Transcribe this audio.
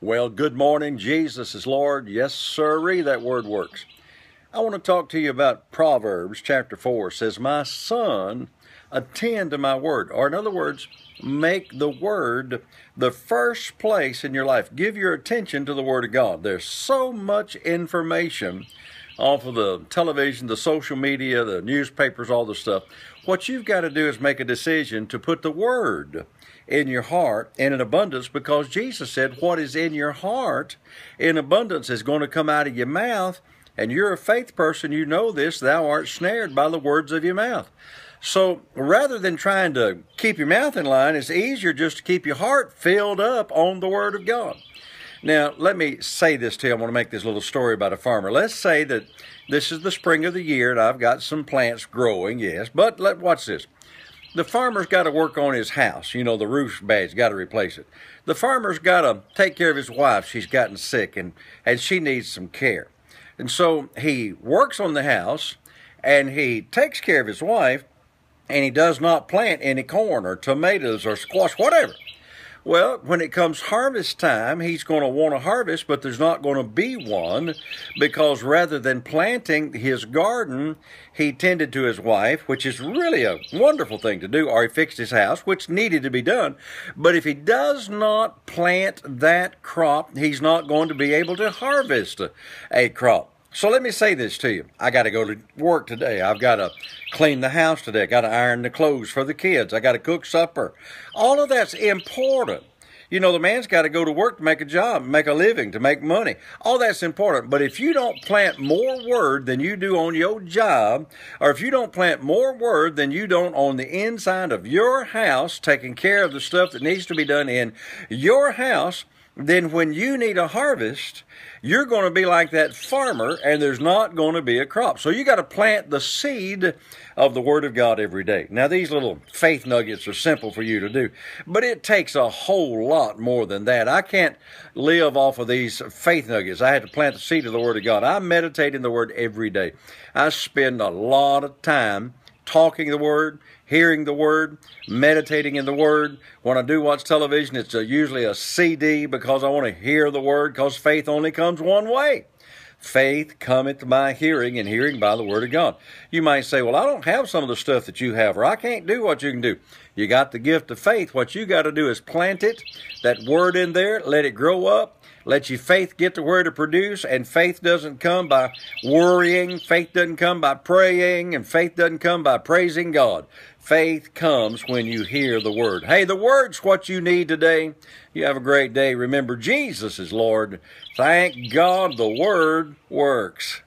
Well, good morning. Jesus is Lord. Yes, sirree, that word works. I want to talk to you about Proverbs chapter 4. It says, "My son, attend to my word." Or in other words, make the word the first place in your life. Give your attention to the word of God. There's so much information off of the television, the social media, the newspapers, all the stuff. What you've got to do is make a decision to put the word in your heart and in abundance, because Jesus said what is in your heart in abundance is going to come out of your mouth. And you're a faith person, you know this, thou art snared by the words of your mouth. So rather than trying to keep your mouth in line, it's easier just to keep your heart filled up on the word of God. Now, let me say this to you. I want to make this little story about a farmer. Let's say that this is the spring of the year and I've got some plants growing, yes, but watch this. The farmer's got to work on his house. You know, the roof's bad. He's got to replace it. The farmer's got to take care of his wife. She's gotten sick and she needs some care. And so he works on the house and he takes care of his wife, and he does not plant any corn or tomatoes or squash, whatever. Well, when it comes harvest time, he's going to want to harvest, but there's not going to be one, because rather than planting his garden, he tended to his wife, which is really a wonderful thing to do, or he fixed his house, which needed to be done. But if he does not plant that crop, he's not going to be able to harvest a crop. So let me say this to you. I got to go to work today. I've got to clean the house today. I got to iron the clothes for the kids. I got to cook supper. All of that's important. You know, the man's got to go to work to make a job, make a living, to make money. All that's important. But if you don't plant more word than you do on your job, or if you don't plant more word than you don't on the inside of your house, taking care of the stuff that needs to be done in your house, then when you need a harvest, you're going to be like that farmer, and there's not going to be a crop. So you got to plant the seed of the Word of God every day. Now, these little faith nuggets are simple for you to do, but it takes a whole lot more than that. I can't live off of these faith nuggets. I had to plant the seed of the Word of God. I meditate in the Word every day. I spend a lot of time talking the Word, hearing the Word, meditating in the Word. When I do watch television, it's usually a CD, because I want to hear the Word, because faith only comes one way. Faith cometh by hearing, and hearing by the Word of God. You might say, well, I don't have some of the stuff that you have, or I can't do what you can do. You got the gift of faith. What you got to do is plant it, that Word in there, let it grow up. Let your faith get to where to produce, and faith doesn't come by worrying, faith doesn't come by praying, and faith doesn't come by praising God. Faith comes when you hear the Word. Hey, the Word's what you need today. You have a great day. Remember, Jesus is Lord. Thank God the Word works.